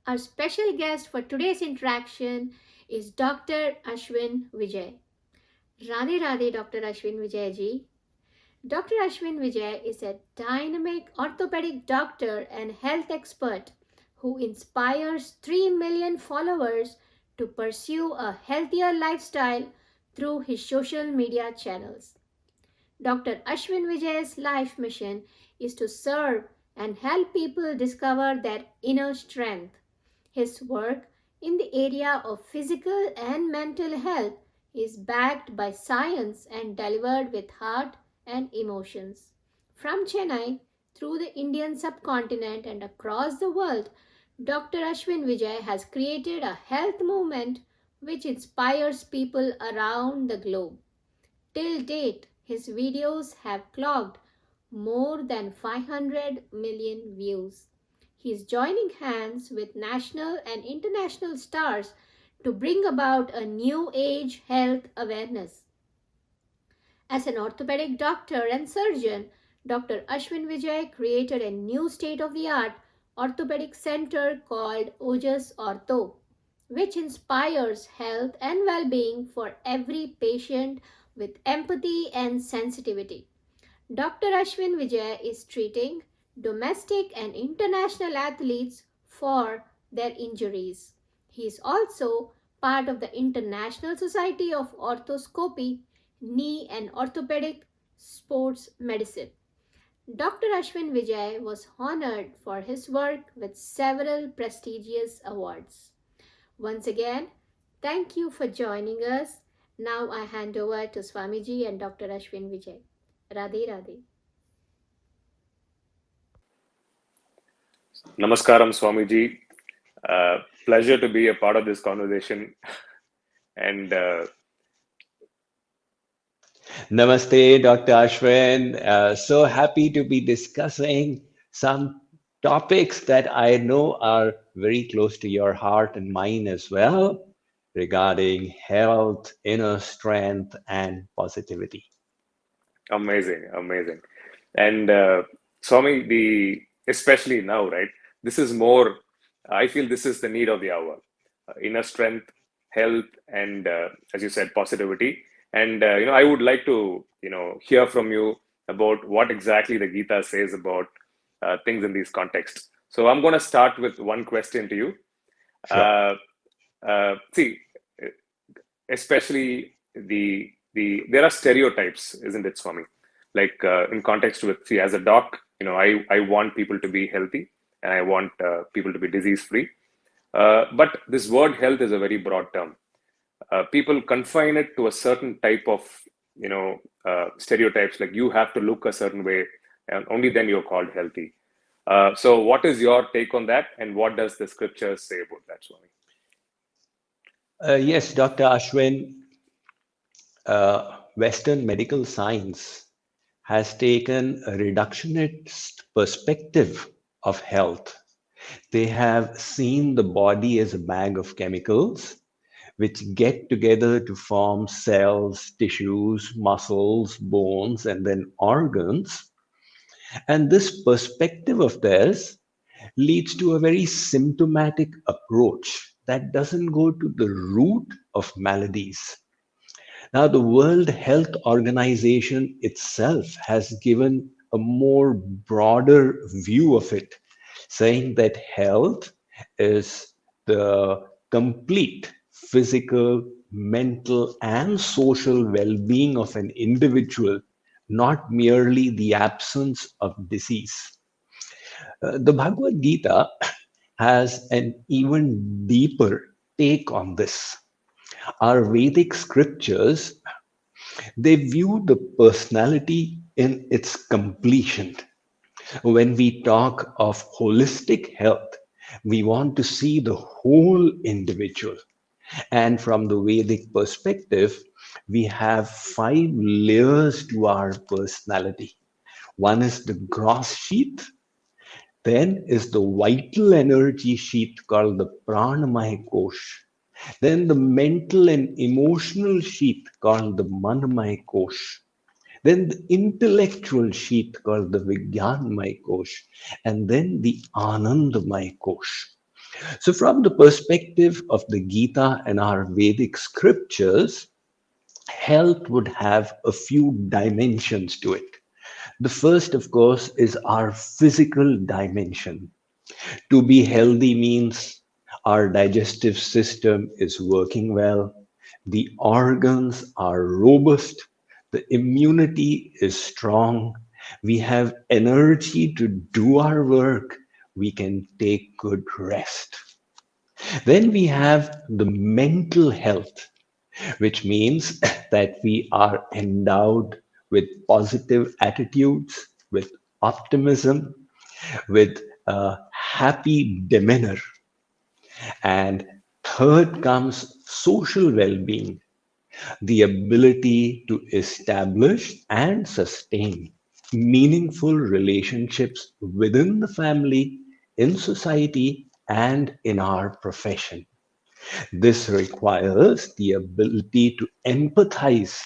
Our special guest for today's interaction is Dr. Ashwin Vijay. Radhe Radhe, Dr. Ashwin Vijay ji. Dr. Ashwin Vijay is a dynamic orthopedic doctor and health expert who inspires 3 million followers to pursue a healthier lifestyle through his social media channels. Dr. Ashwin Vijay's life mission is to serve and help people discover their inner strength. His work in the area of physical and mental health is backed by science and delivered with heart and emotions. From Chennai through the Indian subcontinent and across the world, Dr. Ashwin Vijay has created a health movement which inspires people around the globe. Till date, his videos have clocked more than 500 million views. He is joining hands with national and international stars to bring about a new age health awareness. As an orthopedic doctor and surgeon, Dr. Ashwin Vijay created a new state of the art orthopedic center called Ojas Ortho, which inspires health and well being for every patient with empathy and sensitivity. Dr. Ashwin Vijay is treating domestic and international athletes for their injuries. He is also part of the International Society of Orthoscopy, Knee and Orthopedic Sports Medicine. Dr. Ashwin Vijay was honored for his work with several prestigious awards. Once again, thank you for joining us. Now I hand over to Swamiji and Dr. Ashwin Vijay. Radhe Radhe. Namaskaram, Swamiji. Pleasure to be a part of this conversation. And Namaste, Dr. Ashwin. So happy to be discussing some topics that I know are very close to your heart and mine as well, regarding health, inner strength, and positivity. amazing, amazing. And Swami, especially now, right? This is more, I feel this is the need of the hour. Inner strength, health, and as you said, positivity. And, I would like to, hear from you about what exactly the Gita says about things in these contexts. So I'm going to start with one question to you. Sure. See, especially there are stereotypes, isn't it, Swami? Like in context with, see, as a doc, I want people to be healthy and I want people to be disease free. But this word health is a very broad term. People confine it to a certain type of, stereotypes, like you have to look a certain way and only then you're called healthy. So what is your take on that, and what does the scripture say about that, Swami? Yes, Dr. Ashwin, Western medical science has taken a reductionist perspective of health. They have seen the body as a bag of chemicals which get together to form cells, tissues, muscles, bones, and then organs. And this perspective of theirs leads to a very symptomatic approach that doesn't go to the root of maladies. Now, the World Health Organization itself has given a more broader view of it, saying that health is the complete physical, mental, and social well being of an individual, not merely the absence of disease. The Bhagavad Gita has an even deeper take on this. Our Vedic scriptures, they view the personality in its completion. When we talk of holistic health, we want to see the whole individual. And from the Vedic perspective, we have 5 layers to our personality. One is the gross sheath, then is the vital energy sheath called the pranamaya kosh. Then the mental and emotional sheath called the manamaya kosh. Then the intellectual sheath called the Vijnanamaya kosh. And then the Anandamaya kosh. So, from the perspective of the Gita and our Vedic scriptures, health would have a few dimensions to it. The first, of course, is our physical dimension. To be healthy means our digestive system is working well, the organs are robust, the immunity is strong, we have energy to do our work, we can take good rest. Then we have the mental health, which means that we are endowed with positive attitudes, with optimism, with a happy demeanor. And third comes social well being, the ability to establish and sustain meaningful relationships within the family, in society, and in our profession. This requires the ability to empathize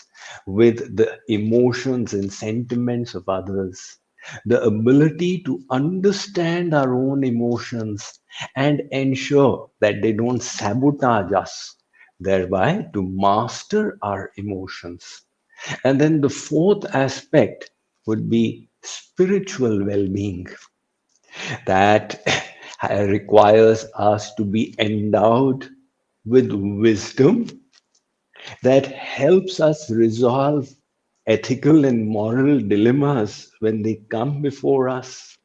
with the emotions and sentiments of others, the ability to understand our own emotions and ensure that they don't sabotage us, thereby to master our emotions. And then the fourth aspect would be spiritual well being, that requires us to be endowed with wisdom that helps us resolve ethical and moral dilemmas when they come before us,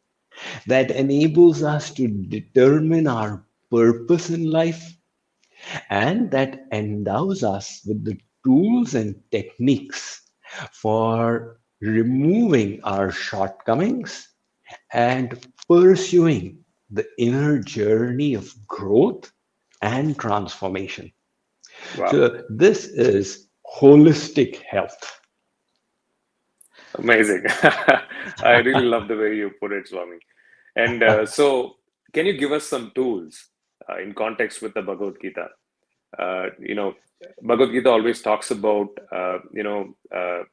that enables us to determine our purpose in life, and that endows us with the tools and techniques for removing our shortcomings and pursuing the inner journey of growth and transformation. Wow, So, this is holistic health. amazing. I really love the way you put it, Swami. And so, can you give us some tools in context with the Bhagavad Gita? You know, Bhagavad Gita always talks about,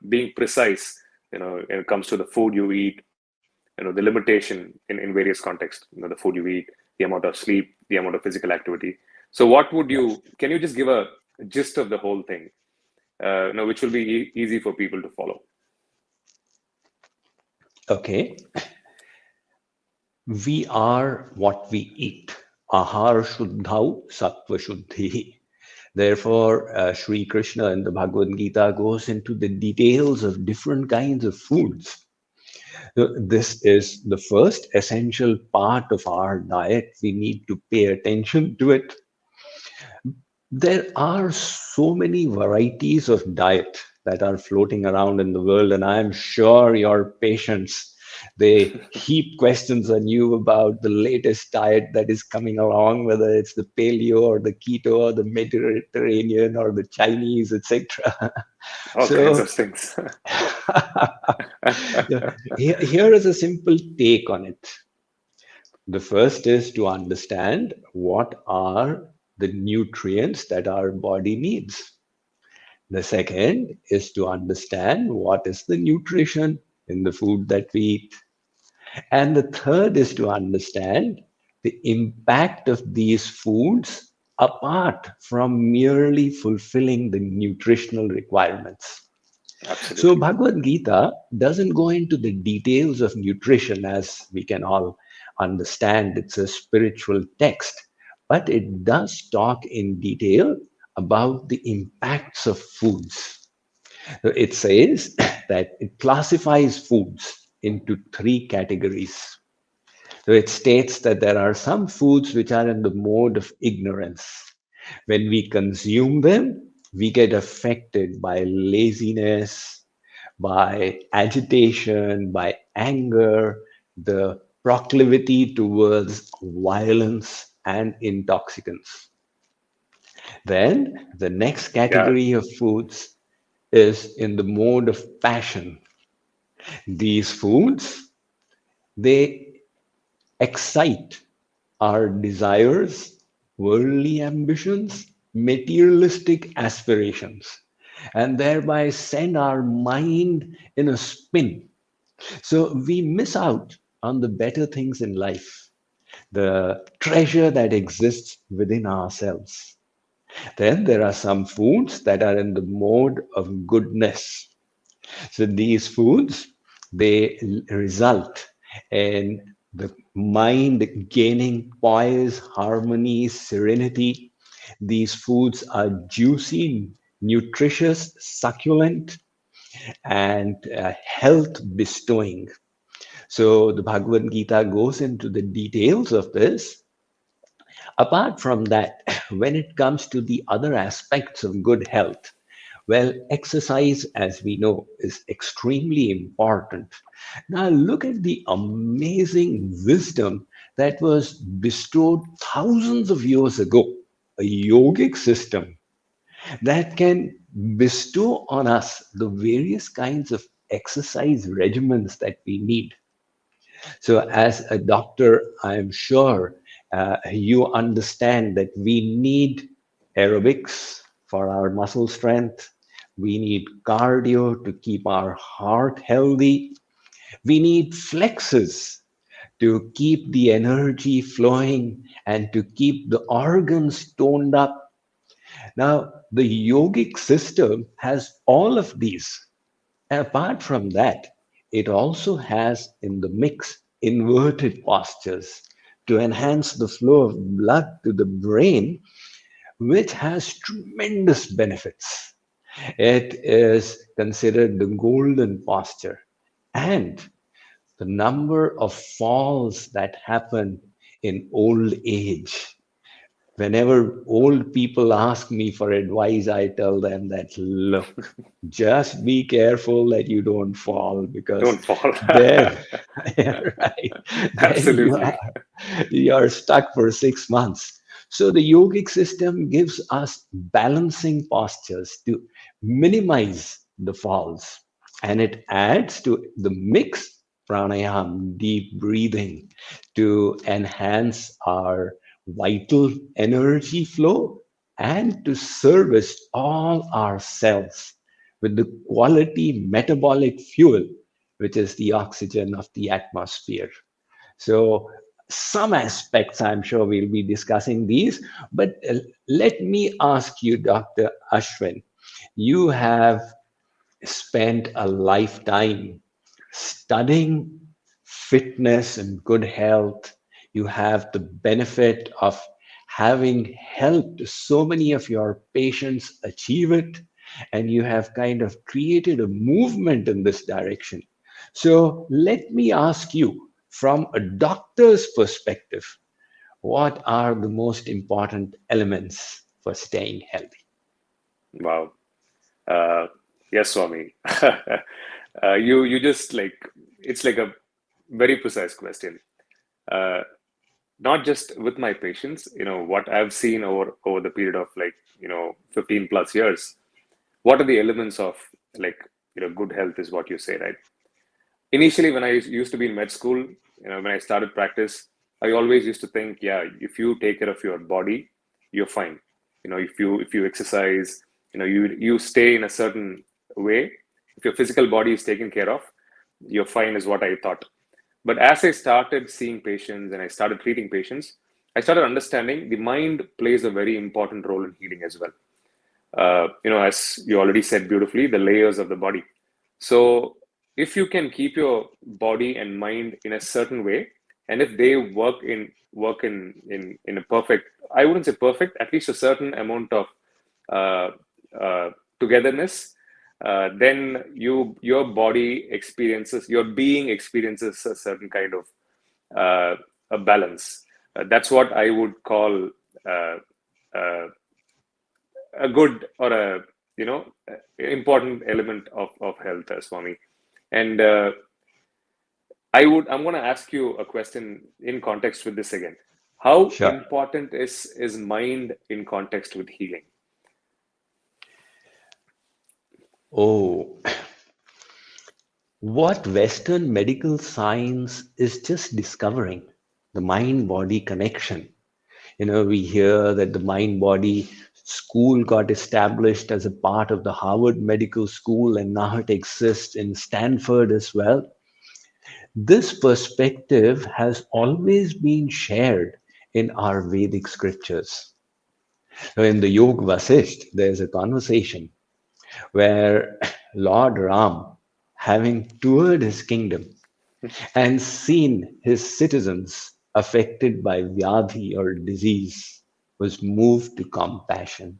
being precise, when it comes to the food you eat, the limitation in various contexts, the food you eat, the amount of sleep, the amount of physical activity. So what would Yes. can you just give a gist of the whole thing, which will be easy for people to follow? Okay. We are what we eat. Ahar shuddhau sattva shuddhi. Therefore, Sri Krishna in the Bhagavad Gita goes into the details of different kinds of foods. This is the first essential part of our diet. We need to pay attention to it. There are so many varieties of diet that are floating around in the world, and I'm sure your patients they heap questions on you about the latest diet that is coming along, whether it's the paleo or the keto or the Mediterranean or the Chinese, etc. All kinds So of things. yeah, here is a simple take on it. The first is to understand what are the nutrients that our body needs. The second is to understand what is the nutrition in the food that we eat. And the third is to understand the impact of these foods apart from merely fulfilling the nutritional requirements. So, Absolutely. Bhagavad Gita doesn't go into the details of nutrition as we can all understand. It's a spiritual text, but it does talk in detail about the impacts of foods. So it says that it classifies foods into three categories. So it states that there are some foods which are in the mode of ignorance. When we consume them, we get affected by laziness, by agitation, by anger, the proclivity towards violence and intoxicants. Then the next Yeah. category of foods is in the mode of passion. These foods, they excite our desires, worldly ambitions, materialistic aspirations, and thereby send our mind in a spin. So we miss out on the better things in life. the treasure that exists within ourselves. Then there are some foods that are in the mode of goodness. So these foods, they result in the mind gaining poise, harmony, serenity. These foods are juicy, nutritious, succulent, and health bestowing. So the Bhagavad Gita goes into the details of this. Apart from that, when it comes to the other aspects of good health, well, exercise, as we know, is extremely important. Now, look at the amazing wisdom that was bestowed thousands of years ago, a yogic system that can bestow on us the various kinds of exercise regimens that we need. So, as a doctor, I'm sure you understand that we need aerobics for our muscle strength. We need cardio to keep our heart healthy. We need flexes to keep the energy flowing and to keep the organs toned up. Now, the yogic system has all of these. Apart from that, it also has in the mix inverted postures to enhance the flow of blood to the brain, which has tremendous benefits. It is considered the golden posture. And the number of falls that happen in old age, whenever old people ask me for advice, I tell them that, look, just be careful that you don't fall because Don't fall. then, right, then Absolutely. you're stuck for 6 months. So the yogic system gives us balancing postures to minimize the falls, and it adds to the mix pranayam, deep breathing, to enhance our vital energy flow and to service all our cells with the quality metabolic fuel, which is the oxygen of the atmosphere. So, some aspects, I'm sure we'll be discussing these, but let me ask you, Dr. Ashwin, you have spent a lifetime studying fitness and good health. You have the benefit of having helped so many of your patients achieve it, and you have kind of created a movement in this direction. So, let me ask you from a doctor's perspective, what are the most important elements for staying healthy? Wow. Uh, yes, Swami. You just like it's like a very precise question. Uh, Not just with my patients, what I've seen over the period of 15 plus years. What are the elements of like good health is what you say, right? Initially, when I used to be in med school, when I started practice, I always used to think, yeah, if you take care of your body, you're fine. If you exercise, you stay in a certain way. If your physical body is taken care of, you're fine, is what I thought. But as I started seeing patients and I started treating patients, I started understanding the mind plays a very important role in healing as well. As you already said beautifully, the layers of the body. So if you can keep your body and mind in a certain way, and if they work in a perfect, I wouldn't say perfect, at least a certain amount of uh, togetherness, then your body experiences, your being experiences a certain kind of a balance. That's what I would call uh, uh, a good or a important element of health, Swami. And I'm going to ask you a question in context with this again. How Sure. important is mind in context with healing? Oh, what Western medical science is just discovering, the mind body connection. We hear that the mind body school got established as a part of the Harvard Medical School, and now it exists in Stanford as well. This perspective has always been shared in our Vedic scriptures. So in the Yoga Vasisht, there's a conversation where Lord Ram, having toured his kingdom and seen his citizens affected by vyadhi or disease, was moved to compassion.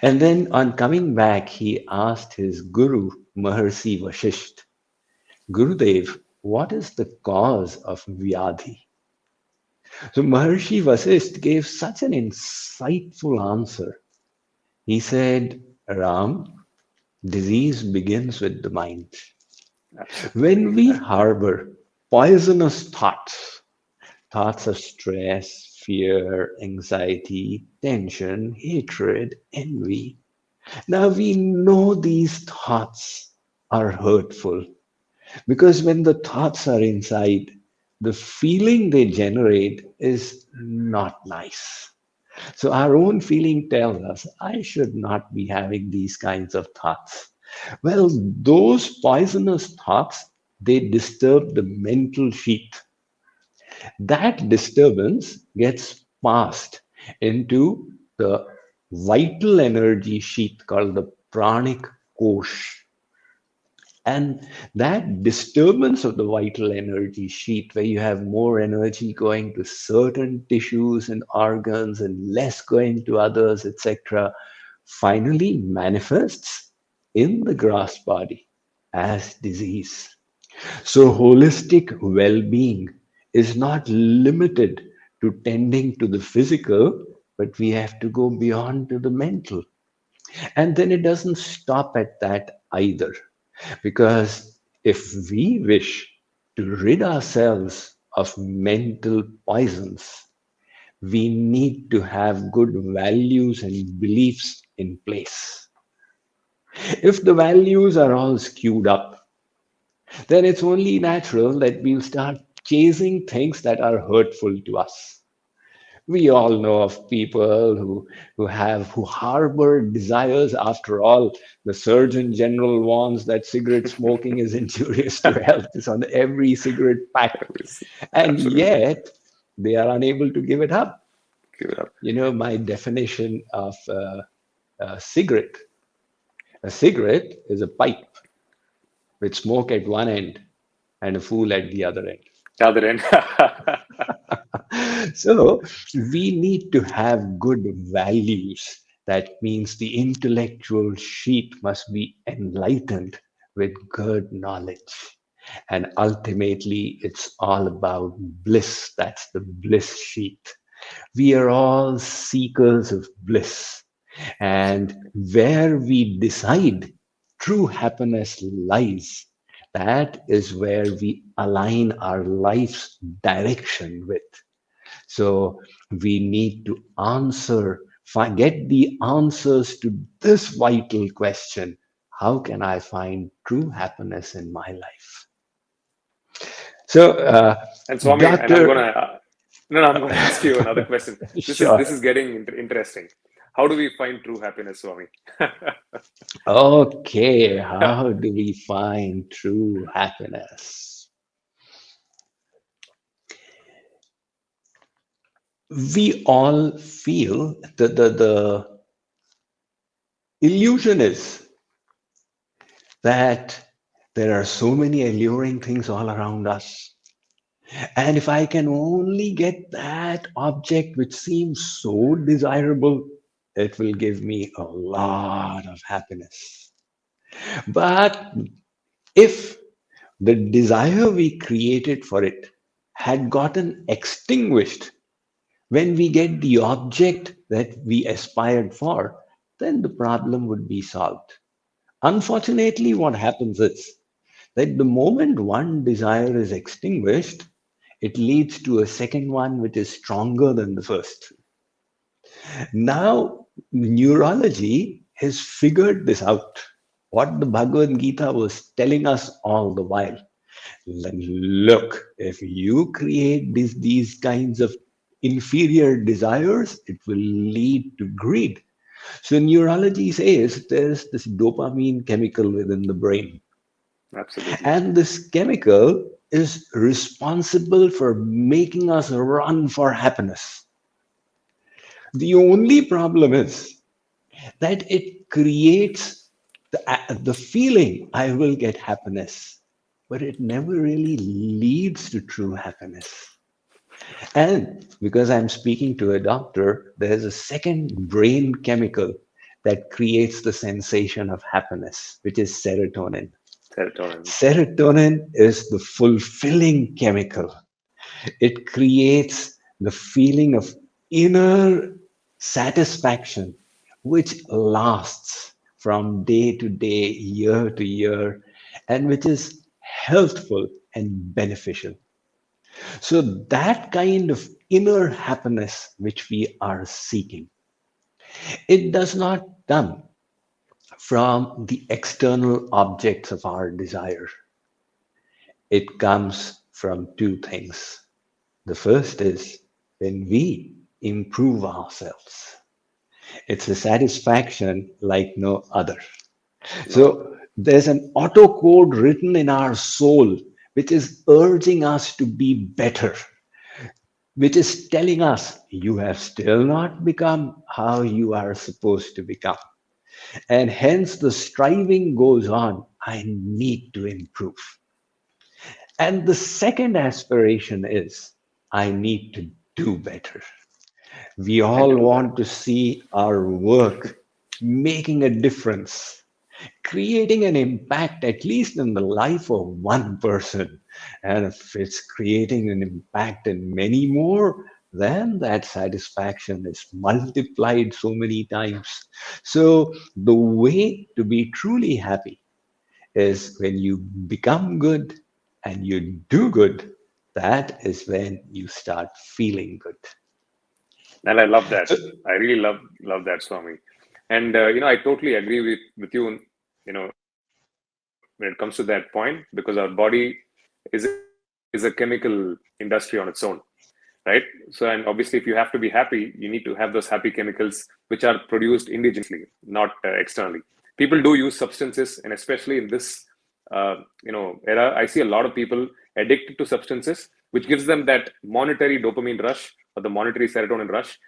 And then on coming back, he asked his guru, Maharshi Vasisht, Gurudev, what is the cause of vyadhi? So Maharshi Vasisht gave such an insightful answer. He said, Ram, disease begins with the mind. When we harbor poisonous thoughts, thoughts of stress, fear, anxiety, tension, hatred, envy, now we know these thoughts are hurtful because when the thoughts are inside, the feeling they generate is not nice. So our own feeling tells us, I should not be having these kinds of thoughts. Well, those poisonous thoughts, they disturb the mental sheath. That disturbance gets passed into the vital energy sheath called the pranic kosh. And that disturbance of the vital energy sheath, where you have more energy going to certain tissues and organs and less going to others, etc., finally manifests in the gross body as disease. So, holistic well being is not limited to tending to the physical, but we have to go beyond to the mental. And then it doesn't stop at that either. Because if we wish to rid ourselves of mental poisons, we need to have good values and beliefs in place. If the values are all skewed up, then it's only natural that we'll start chasing things that are hurtful to us. We all know of people who harbor desires. After all, the Surgeon General warns that cigarette smoking is injurious to health. It's on every cigarette pack, and Absolutely. yet they are unable to give it up. Give it up. You know, my definition of a cigarette. A cigarette is a pipe with smoke at one end and a fool at the other end. Other end. So we need to have good values. That means the intellectual sheath must be enlightened with good knowledge. And ultimately, it's all about bliss. That's the bliss sheath. We are all seekers of bliss. And where we decide true happiness lies, that is where we align our life's direction with. So we need to get the answers to this vital question. How can I find true happiness in my life? So, And Swami, and I'm Doctor, gonna no, I'm gonna ask you another question. This sure. is getting interesting. How do we find true happiness, Swami? Okay, how do we find true happiness? We all feel the illusion is that there are so many alluring things all around us. And if I can only get that object which seems so desirable, it will give me a lot of happiness. But if the desire we created for it had gotten extinguished when we get the object that we aspired for, then the problem would be solved. Unfortunately, what happens is that the moment one desire is extinguished, it leads to a second one which is stronger than the first. Now, neurology has figured this out. What the Bhagavad Gita was telling us all the while. Look, if you create these kinds of inferior desires, it will lead to greed. So, neurology says there's this dopamine chemical within the brain. Absolutely. And this chemical is responsible for making us run for happiness. The only problem is that it creates the feeling I will get happiness, but it never really leads to true happiness. And because I'm speaking to a doctor, there's a second brain chemical that creates the sensation of happiness, which is serotonin. Serotonin. Serotonin is the fulfilling chemical. It creates the feeling of inner satisfaction, which lasts from day to day, year to year, and which is healthful and beneficial. So, that kind of inner happiness which we are seeking, it does not come from the external objects of our desire. It comes from two things. The first is when we improve ourselves. It's a satisfaction like no other. No. So there's an auto code written in our soul which is urging us to be better, which is telling us you have still not become how you are supposed to become. And hence the striving goes on. I need to improve. And the second aspiration is I need to do better. We And all do that. want to see our work making a difference, creating an impact, at least in the life of one person. And if it's creating an impact in many more, then that satisfaction is multiplied so many times. So, the way to be truly happy is when you become good and you do good. That is when you start feeling good. And I love that. So, I really love that, Swami. And I totally agree with you. When it comes to that point, because our body is a chemical industry on its own, right? So, and obviously, if you have to be happy, you need to have those happy chemicals which are produced indigenously, not externally. People do use substances, and especially in this era, I see a lot of people addicted to substances, which gives them that monetary dopamine rush or the monetary serotonin rush.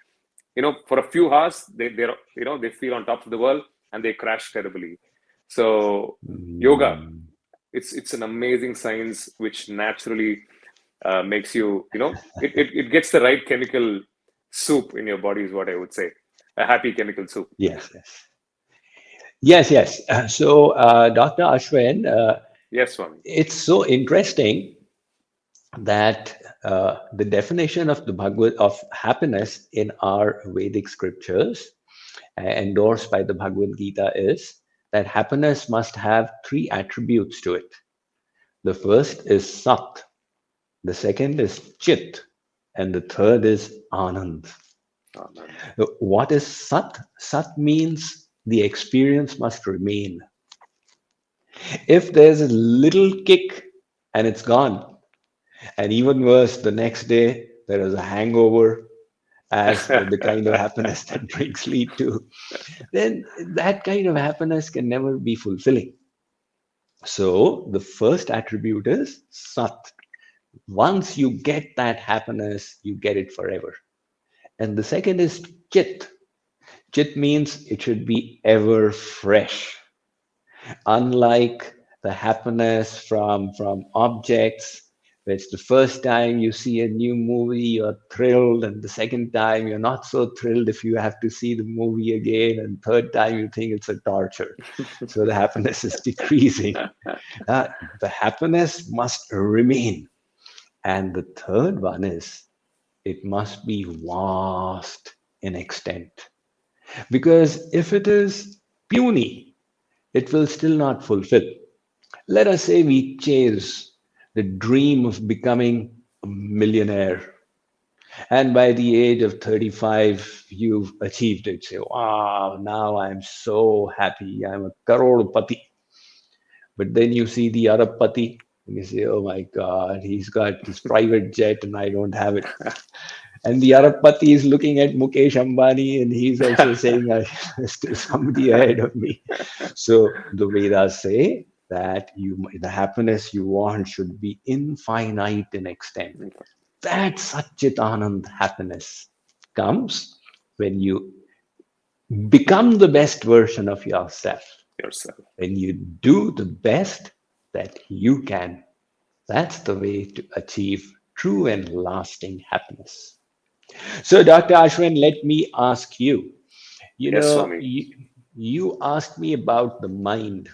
For a few hours, they feel on top of the world and they crash terribly. So yoga, mm, it's an amazing science which naturally makes you, it gets the right chemical soup in your body is what I would say. A happy chemical soup. yes, yes. Yes, yes. Dr. Ashwin, Yes, Swami. it's so interesting that the definition of the Bhagavad of happiness in our Vedic scriptures, endorsed by the Bhagavad Gita, is that happiness must have three attributes to it. The first is Sat, the second is Chit, and the third is Anand. Amen. What is Sat? Sat means the experience must remain. If there's a little kick and it's gone, and even worse, the next day there is a hangover, as the kind of happiness that drinks lead to, then that kind of happiness can never be fulfilling. So the first attribute is Sat. Once you get that happiness, you get it forever. And the second is Chit. Chit means it should be ever fresh. Unlike the happiness from objects, which the first time you see a new movie, you're thrilled, and the second time you're not so thrilled if you have to see the movie again, and third time you think it's a torture. So the happiness is decreasing. The happiness must remain. And the third one is it must be vast in extent. Because if it is puny, it will still not fulfill. Let us say we chase the dream of becoming a millionaire, and by the age of 35, you've achieved it. Say, wow, now I'm so happy. I'm a crorepati. But then you see the Arabpati, and you say, oh my God, he's got this private jet and I don't have it. And the Arabpati is looking at Mukesh Ambani and he's also saying, there's still somebody ahead of me. So the Vedas say that the happiness you want should be infinite in extent. That Satchitanand happiness comes when you become the best version of yourself. When you do the best that you can. That's the way to achieve true and lasting happiness. So, Dr. Ashwin, let me ask you. Yes, Swami. You asked me about the mind.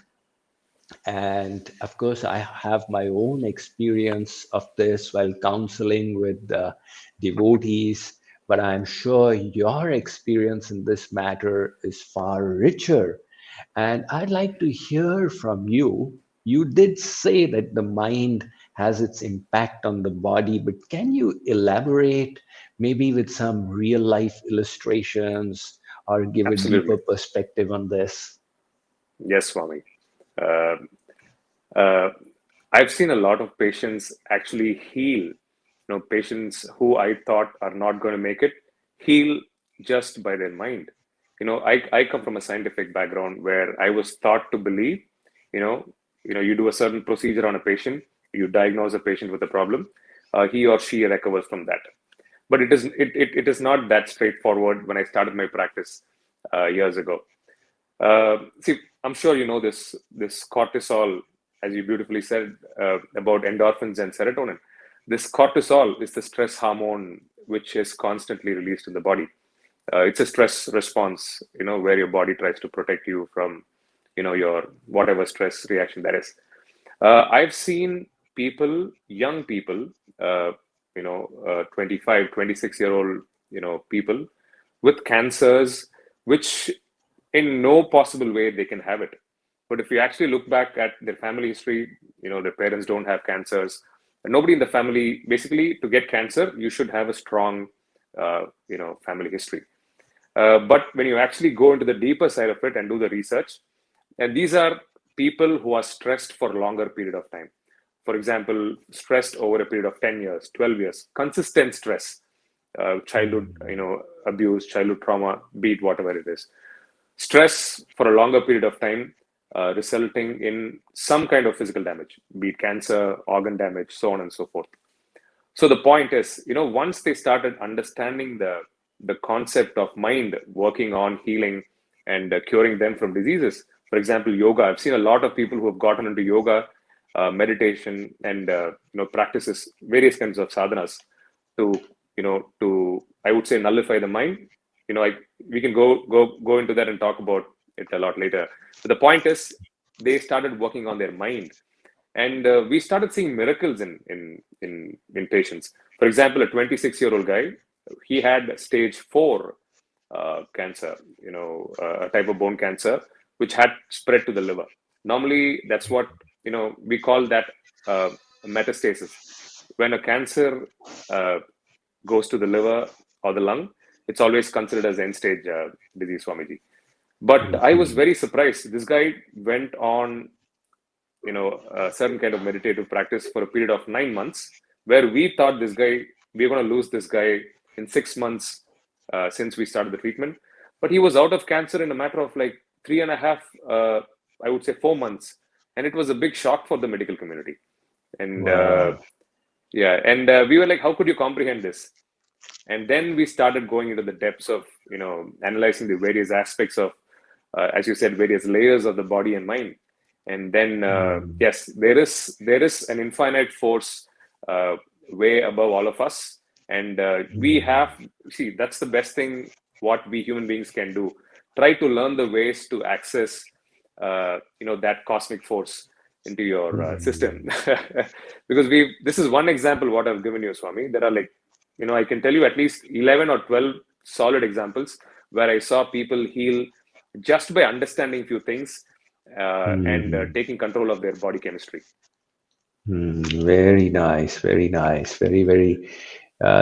And of course, I have my own experience of this while counseling with devotees. But I'm sure your experience in this matter is far richer. And I'd like to hear from you. You did say that the mind has its impact on the body, but can you elaborate maybe with some real life illustrations or give a Absolutely. deeper perspective on this? Yes, Swami. Uh, uh, I've seen a lot of patients actually heal. Patients who I thought are not going to make it, heal just by their mind. I come from a scientific background where I was taught to believe, you know, you do a certain procedure on a patient, you diagnose a patient with a problem, he or she recovers from that. But it is not that straightforward when I started my practice years ago. See, I'm sure you know this cortisol, as you beautifully said about endorphins and serotonin. This cortisol is the stress hormone which is constantly released in the body. It's a stress response, where your body tries to protect you from, your whatever stress reaction that is. I've seen people, young people, 25, 26-year-old, people with cancers, which in no possible way they can have it. But if you actually look back at their family history, their parents don't have cancers. Nobody in the family, basically, to get cancer, you should have a strong, family history. But when you actually go into the deeper side of it and do the research, and these are people who are stressed for a longer period of time. For example, stressed over a period of 10 years, 12 years, consistent stress, childhood, abuse, childhood trauma, be it whatever it is. Stress for a longer period of time, resulting in some kind of physical damage, be it cancer, organ damage, so on and so forth. So the point is, once they started understanding the concept of mind working on healing and curing them from diseases. For example, yoga. I've seen a lot of people who have gotten into yoga, meditation, and practices various kinds of sadhanas to I would say nullify the mind. We can go into that and talk about it a lot later. But the point is, they started working on their mind, and we started seeing miracles in patients. For example, a 26-year-old guy, he had stage 4 cancer, a type of bone cancer, which had spread to the liver. Normally, that's what we call that metastasis. When a cancer goes to the liver or the lung, it's always considered as end-stage disease, Swamiji. But I was very surprised. This guy went on a certain kind of meditative practice for a period of 9 months, where we thought we're going to lose this guy in 6 months since we started the treatment. But he was out of cancer in a matter of like 3.5, I would say 4 months. And it was a big shock for the medical community. And Wow. we were like, how could you comprehend this? And then we started going into the depths of, analyzing the various aspects of, as you said, various layers of the body and mind. And then, yes, there is an infinite force way above all of us. And that's the best thing what we human beings can do. Try to learn the ways to access, that cosmic force into your system. Because this is one example what I've given you, Swami. There are like, I can tell you at least 11 or 12 solid examples where I saw people heal just by understanding a few things and taking control of their body chemistry. Very nice, very nice, very, very.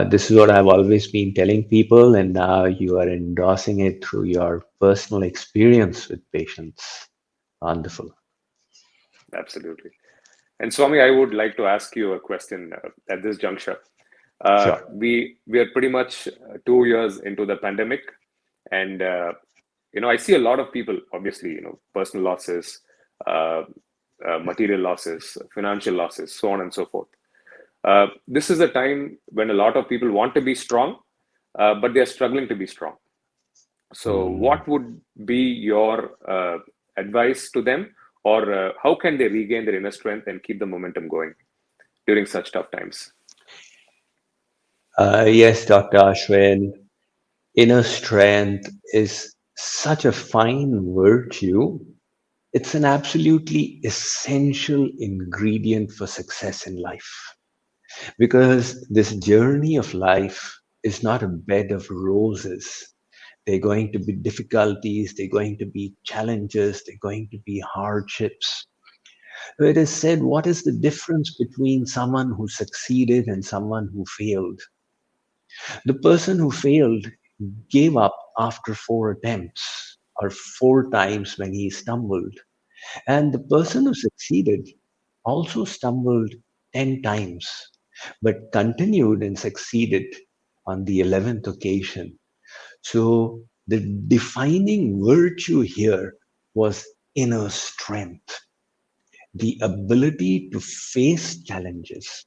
This is what I've always been telling people, and now you are endorsing it through your personal experience with patients. Wonderful. Absolutely. And Swami, I would like to ask you a question at this juncture. Sure. We are pretty much 2 years into the pandemic, and I see a lot of people, obviously, personal losses, material losses, financial losses, so on and so forth. This is a time when a lot of people want to be strong, but they are struggling to be strong. So, what would be your advice to them, or how can they regain their inner strength and keep the momentum going during such tough times? Yes, Dr. Ashwin, inner strength is such a fine virtue. It's an absolutely essential ingredient for success in life, because this journey of life is not a bed of roses. There are going to be difficulties, there are going to be challenges, there are going to be hardships. It is said, what is the difference between someone who succeeded and someone who failed? The person who failed gave up after 4 attempts, or 4 times when he stumbled. And the person who succeeded also stumbled 10 times, but continued and succeeded on the 11th occasion. So the defining virtue here was inner strength, the ability to face challenges.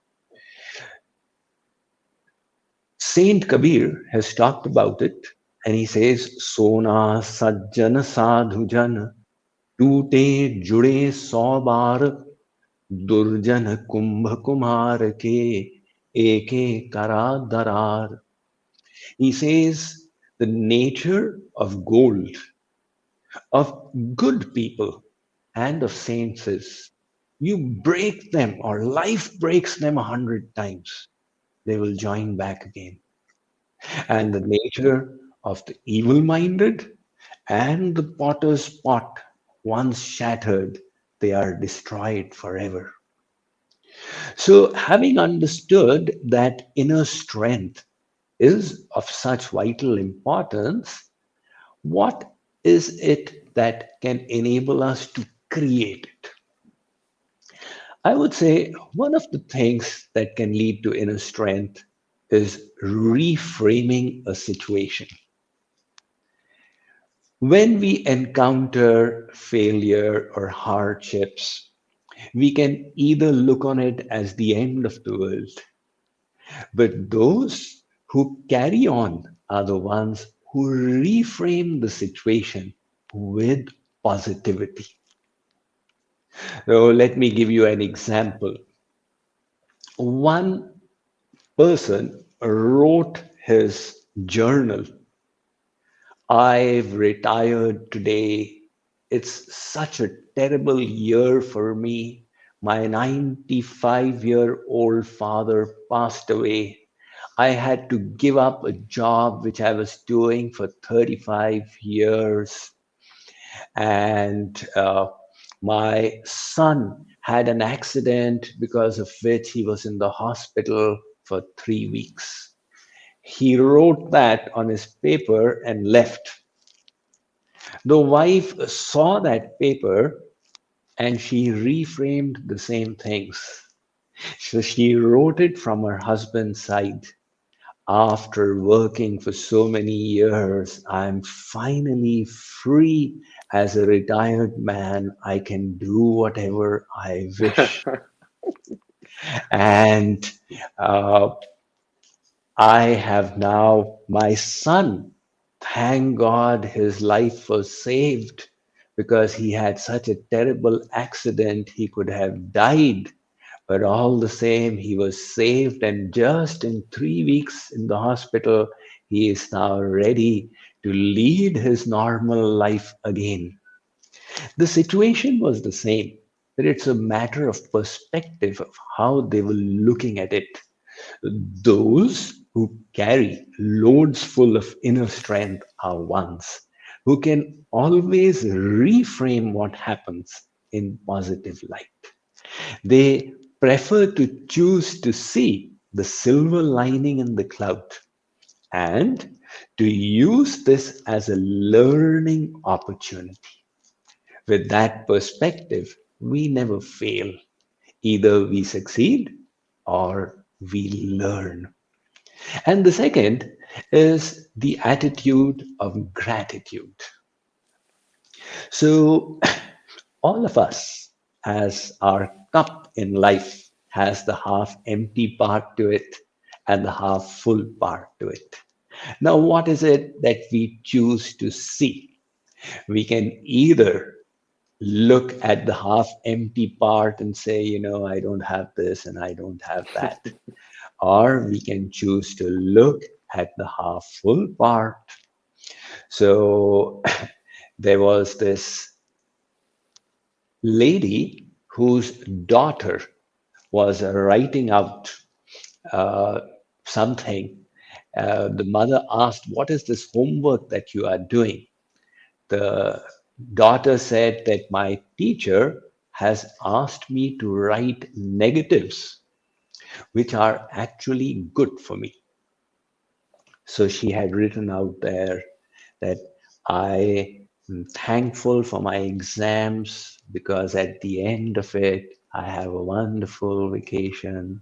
Saint Kabir has talked about it, and he says, Sona sajjana sadhujan tute jude saubar durjan kumbh kumar ke eke kara darar. He says, the nature of gold, of good people, and of saints is, you break them, or life breaks them 100 times, they will join back again. And the nature of the evil minded and the potter's pot, once shattered, they are destroyed forever. So, having understood that inner strength is of such vital importance, what is it that can enable us to create it? I would say one of the things that can lead to inner strength is reframing a situation. When we encounter failure or hardships, we can either look on it as the end of the world, but those who carry on are the ones who reframe the situation with positivity. So let me give you an example. One person wrote his journal. I've retired today. It's such a terrible year for me. My 95-year-old father passed away. I had to give up a job which I was doing for 35 years. And my son had an accident because of which he was in the hospital for 3 weeks. He wrote that on his paper and left. The wife saw that paper and she reframed the same things. So she wrote it from her husband's side. After working for so many years, I'm finally free as a retired man. I can do whatever I wish. And uh, I have now my son. Thank God his life was saved, because he had such a terrible accident. He could have died, but all the same, he was saved. And just in 3 weeks in the hospital, he is now ready to lead his normal life again. The situation was the same, but it's a matter of perspective of how they were looking at it. Those who carry loads full of inner strength are ones who can always reframe what happens in positive light. They prefer to choose to see the silver lining in the cloud and to use this as a learning opportunity. With that perspective, we never fail. Either we succeed or we learn. And the second is the attitude of gratitude. So, all of us as our cup in life has the half empty part to it and the half full part to it. Now, what is it that we choose to see? We can either look at the half empty part and say, I don't have this and I don't have that. Or we can choose to look at the half full part. So there was this lady whose daughter was writing out uh, something. The mother asked, "What is this homework that you are doing?" The daughter said that my teacher has asked me to write negatives, which are actually good for me. So she had written out there that I am thankful for my exams because at the end of it, I have a wonderful vacation.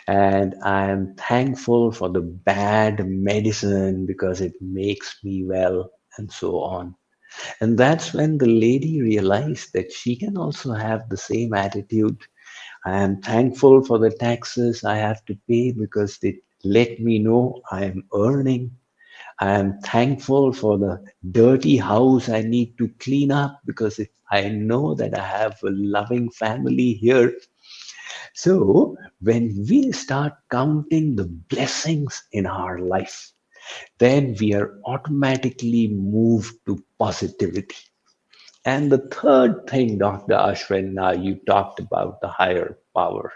And I am thankful for the bad medicine because it makes me well, and so on. And that's when the lady realized that she can also have the same attitude. I am thankful for the taxes I have to pay because they let me know I am earning. I am thankful for the dirty house I need to clean up because if I know that I have a loving family here. So when we start counting the blessings in our life, then we are automatically moved to positivity. And the third thing, Dr. Ashwin, now you talked about the higher power.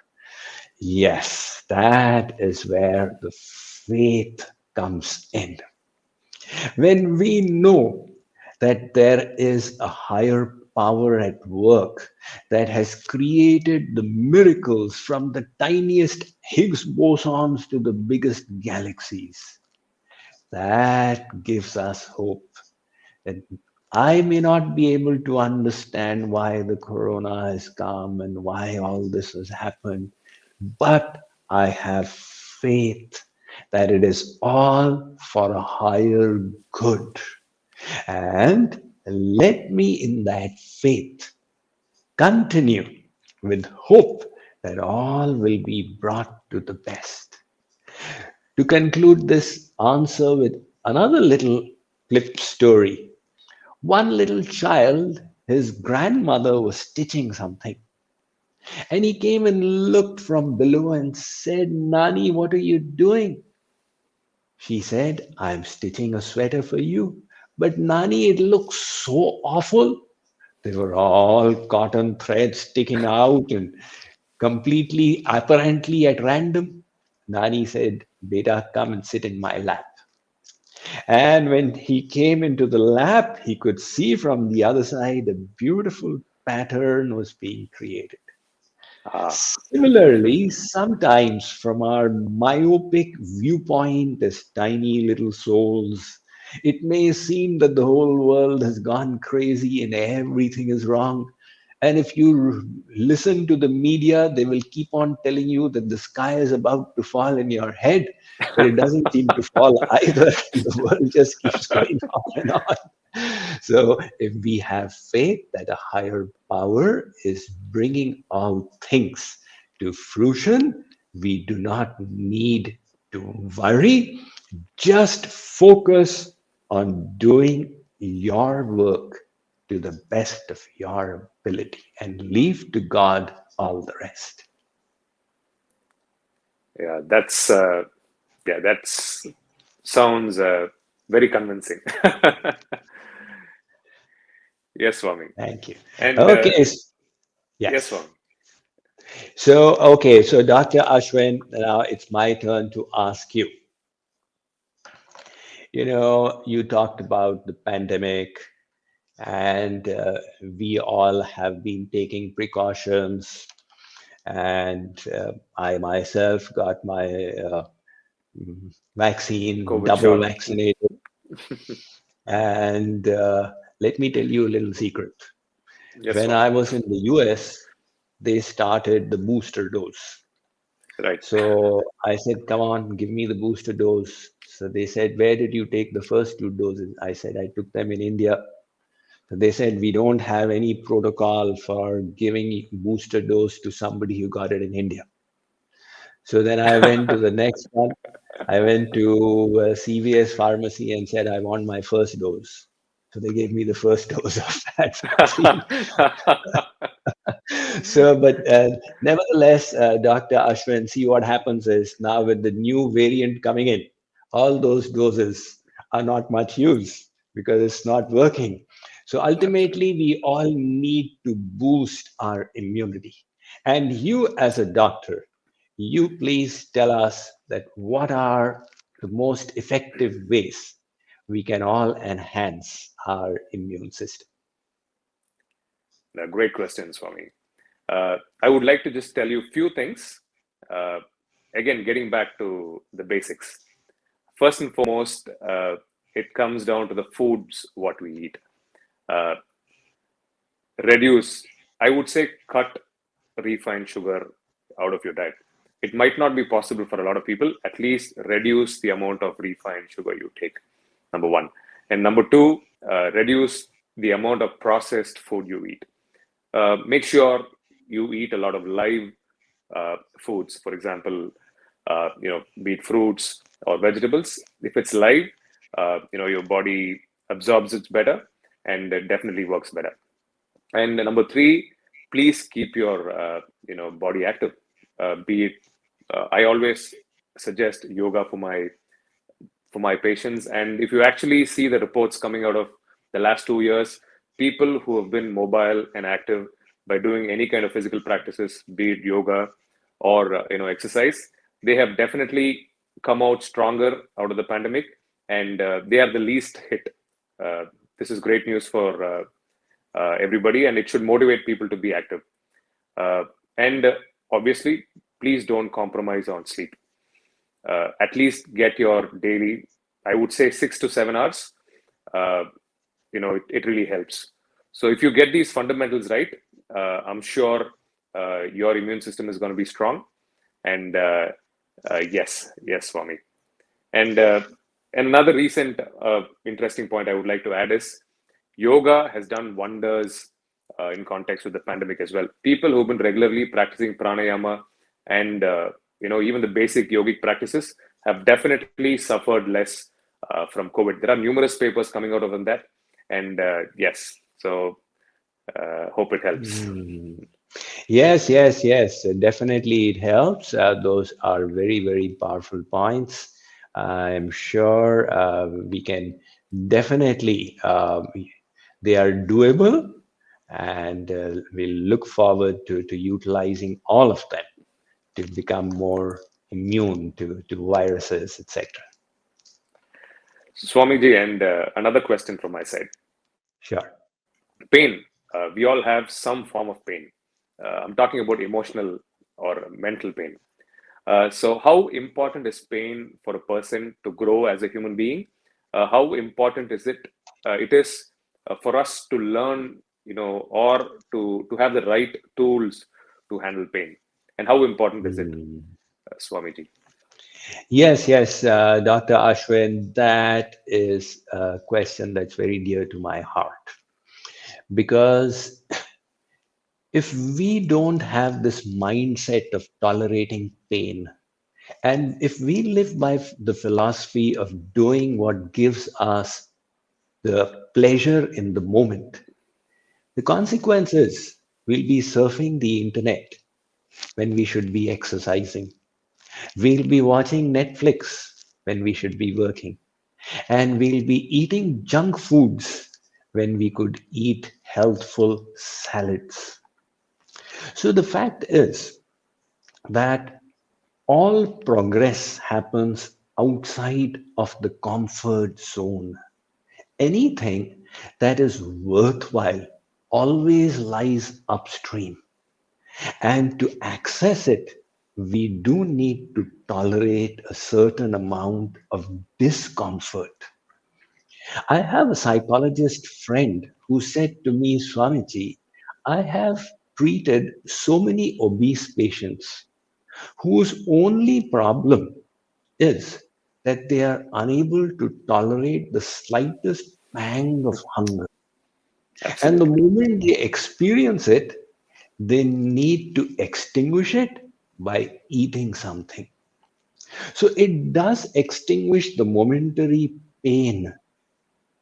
Yes, that is where the faith comes in. When we know that there is a higher power at work that has created the miracles from the tiniest Higgs bosons to the biggest galaxies, that gives us hope. That I may not be able to understand why the corona has come and why all this has happened, but I have faith that it is all for a higher good. And let me, in that faith, continue with hope that all will be brought to the best. To conclude this answer with another little clip story. One little child, his grandmother was stitching something, and he came and looked from below and said, Nani, what are you doing? She said, I'm stitching a sweater for you. But Nani, it looks so awful. They were all cotton threads sticking out and completely apparently at random. Nani said, Beta, come and sit in my lap. And when he came into the lap, he could see from the other side a beautiful pattern was being created. Ah, Similarly, sometimes from our myopic viewpoint as tiny little souls, it may seem that the whole world has gone crazy and everything is wrong. And if you listen to the media, they will keep on telling you that the sky is about to fall in your head, but it doesn't seem to fall either. The world just keeps going on and on. So, if we have faith that a higher power is bringing all things to fruition, we do not need to worry. Just focus on doing your work to the best of your ability and leave to God all the rest. yeah, that's sounds very convincing. Yes, Swami. Thank you. And Okay, yes, yes. Swami. So Dr. Ashwin, now it's my turn to ask you. You talked about the pandemic, and we all have been taking precautions. And I myself got my vaccine, COVID double shot. vaccinated. And let me tell you a little secret. Yes, When Swami. I was in the US, they started the booster dose. Right. So I said, come on, give me the booster dose. So they said, where did you take the first two doses? I said, I took them in India. So they said, we don't have any protocol for giving booster dose to somebody who got it in India. So then I went to the next one. I went to CVS pharmacy and said, I want my first dose. So they gave me the first dose of that vaccine. So, but nevertheless, Dr. Ashwin, see what happens is now with the new variant coming in, all those doses are not much use because it's not working. So ultimately, we all need to boost our immunity. And you, as a doctor, you please tell us that what are the most effective ways we can all enhance our immune system. Great question, Swami. I would like to just tell you a few things. Uh, Again, getting back to the basics. First and foremost, it comes down to the foods what we eat. Uh, Reduce, I would say, cut refined sugar out of your diet. It might not be possible for a lot of people. At least reduce the amount of refined sugar you take. Number one. And number two, reduce the amount of processed food you eat. Make sure you eat a lot of live foods. For example, be it fruits or vegetables. If it's live, your body absorbs it better and it definitely works better. And number three, please keep your body active. Be it, I always suggest yoga for my patients. And if you actually see the reports coming out of the last 2 years, people who have been mobile and active by doing any kind of physical practices, be it yoga or exercise, they have definitely come out stronger out of the pandemic, and they are the least hit. This is great news for everybody, and it should motivate people to be active. And obviously, please don't compromise on sleep. At least get your daily, I would say, 6 to 7 hours. It really helps. So if you get these fundamentals right, I'm sure your immune system is going to be strong. And yes, Swami. And another recent interesting point I would like to add is yoga has done wonders in context with the pandemic as well. People who've been regularly practicing pranayama and even the basic yogic practices have definitely suffered less from COVID. There are numerous papers coming out of that, and yes, so hope it helps. Yes. Definitely it helps. Those are very, very powerful points. I'm sure we can definitely, they are doable, and we'll look forward to utilizing all of them to become more immune to viruses, etc. Swamiji, and another question from my side. Sure. Pain. We all have some form of pain. I'm talking about emotional or mental pain. So how important is pain for a person to grow as a human being? How important is it is for us to learn, or to have the right tools to handle pain? And how important is it, Swamiji? Yes, Dr. Ashwin, that is a question that's very dear to my heart. Because if we don't have this mindset of tolerating pain, and if we live by the philosophy of doing what gives us the pleasure in the moment, the consequence is we'll be surfing the internet when we should be exercising. We'll be watching Netflix when we should be working. And we'll be eating junk foods when we could eat healthful salads. So the fact is that all progress happens outside of the comfort zone. Anything that is worthwhile always lies upstream. And to access it, we do need to tolerate a certain amount of discomfort. I have a psychologist friend who said to me, Swamiji, I have treated so many obese patients whose only problem is that they are unable to tolerate the slightest pang of hunger. And the Absolutely. moment they experience it, they need to extinguish it by eating something. So it does extinguish the momentary pain,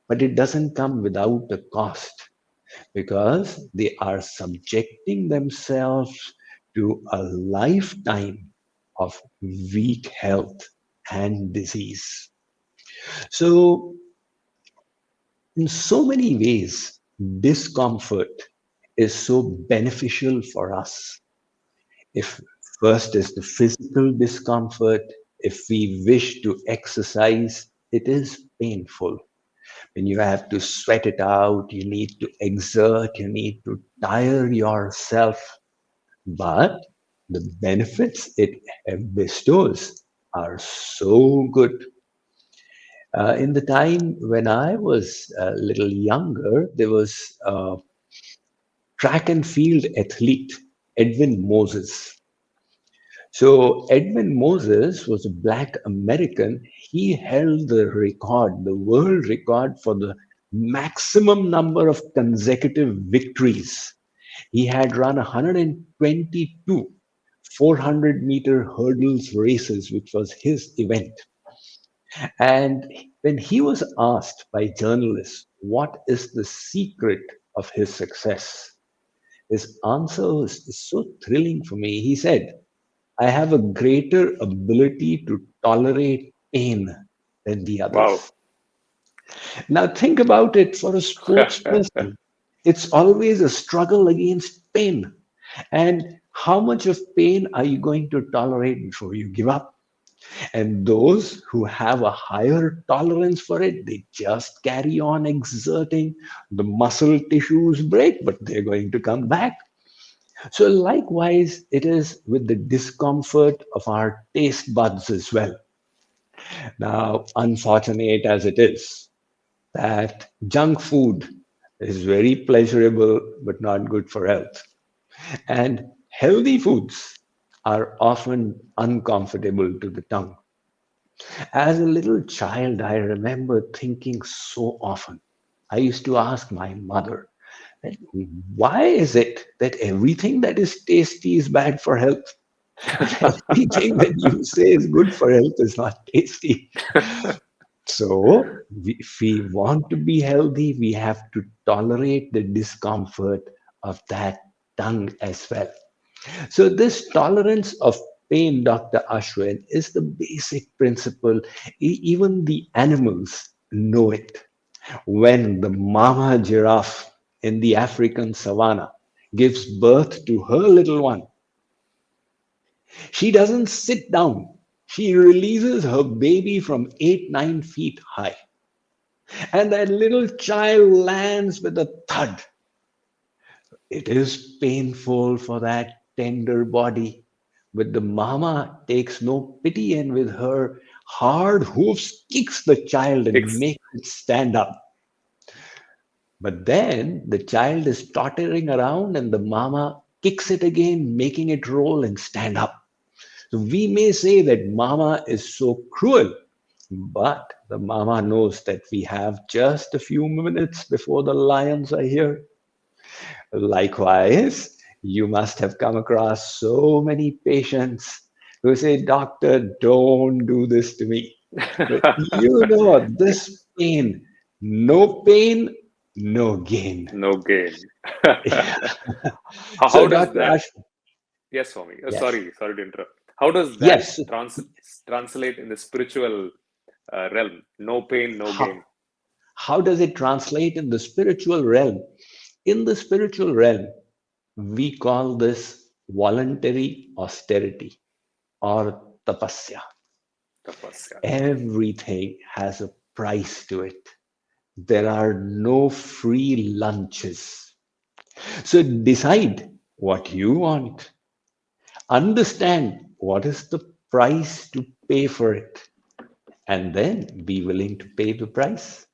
but it doesn't come without a cost because they are subjecting themselves to a lifetime of weak health and disease. So, in so many ways, discomfort is so beneficial for us. If first is the physical discomfort, if we wish to exercise, it is painful. When you have to sweat it out, you need to exert, you need to tire yourself. But the benefits it bestows are so good. In the time when I was a little younger, there was a track and field athlete, Edwin Moses. So Edwin Moses was a black American. He held the record, the world record for the maximum number of consecutive victories. He had run 122 400-meter hurdles races, which was his event. And when he was asked by journalists what is the secret of his success, his answer was so thrilling for me. He said, I have a greater ability to tolerate pain than the Wow. others. Now, think about it for a sportsperson. It's always a struggle against pain. And how much of pain are you going to tolerate before you give up? And those who have a higher tolerance for it, they just carry on exerting. The muscle tissues break, but they're going to come back. So, likewise, it is with the discomfort of our taste buds as well. Now, unfortunate as it is, that junk food is very pleasurable but not good for health. And healthy foods are often uncomfortable to the tongue. As a little child, I remember thinking so often. I used to ask my mother, that, why is it that everything that is tasty is bad for health? And everything that you say is good for health is not tasty. So, if we want to be healthy, we have to tolerate the discomfort of that tongue as well. So, this tolerance of pain, Dr. Ashwin, is the basic principle. Even the animals know it. When the mama giraffe in the African savannah gives birth to her little one, she doesn't sit down. She releases her baby from 8, 9 feet high. And that little child lands with a thud. It is painful for that tender body. But the mama takes no pity and with her hard hoofs kicks the child and Ex- makes it stand up. But then the child is tottering around and the mama kicks it again, making it roll and stand up. So we may say that mama is so cruel, but the mama knows that we have just a few minutes before the lions are here. Likewise, you must have come across so many patients who say, Doctor, don't do this to me. But you know, this pain, no gain. no gain. So, How does Dr. that? Ash, Yes, Swami. yes, Sorry to interrupt. How does that yes. translate in the spiritual realm? No pain, no How, gain. how does it translate in the spiritual realm? In the spiritual realm, we call this voluntary austerity or tapasya. Tapasya. Everything has a price to it. There are no free lunches. So decide what you want. Understand what is the price to pay for it, and then be willing to pay the price.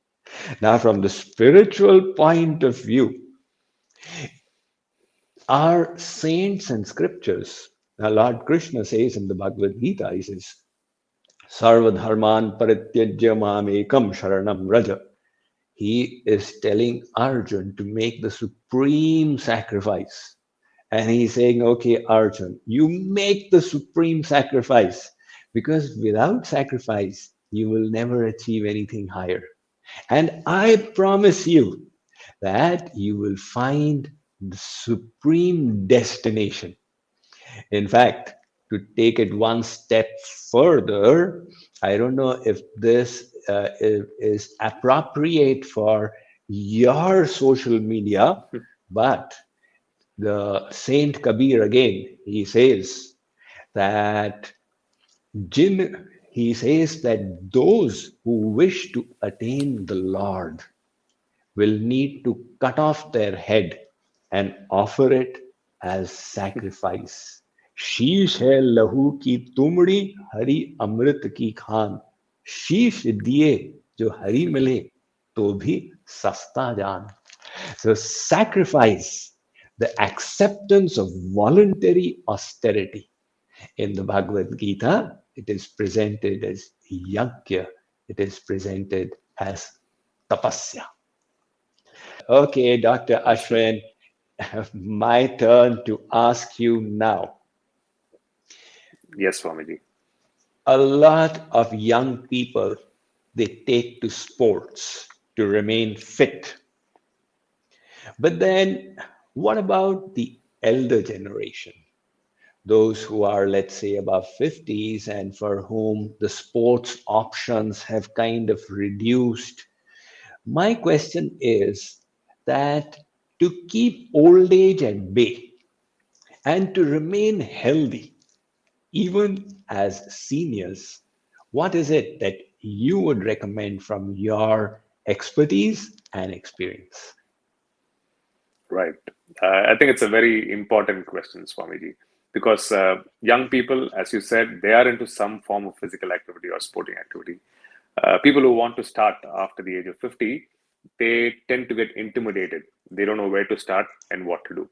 Now, from the spiritual point of view, our saints and scriptures, now Lord Krishna says in the Bhagavad Gita, he says, Sarvadharman parityajya mamekam sharanam raja. he is telling Arjun to make the supreme sacrifice. And he's saying, okay, Arjun, you make the supreme sacrifice, because without sacrifice, you will never achieve anything higher. And I promise you that you will find the supreme destination. In fact, to take it one step further, I don't know if this is appropriate for your social media, but the Saint Kabir again, that he says that those who wish to attain the Lord will need to cut off their head and offer it as sacrifice. शीश है लहू की तुमड़ी, हरि अमृत की खान. शीश दिए जो हरि मिले तो भी सस्ता जान. So sacrifice, the acceptance of voluntary austerity. In the Bhagavad Gita, it is presented as yajna, it is presented as tapasya. Okay, Dr. Ashwin, my turn to ask you now. Yes, Swamiji. A lot of young people, they take to sports to remain fit. But then what about the elder generation? Those who are, let's say, above 50s and for whom the sports options have kind of reduced. My question is that to keep old age at bay and to remain healthy, even as seniors, what is it that you would recommend from your expertise and experience? Right. I think it's a very important question, Swamiji, because young people, as you said, they are into some form of physical activity or sporting activity. People who want to start after the age of 50, they tend to get intimidated. They don't know where to start and what to do.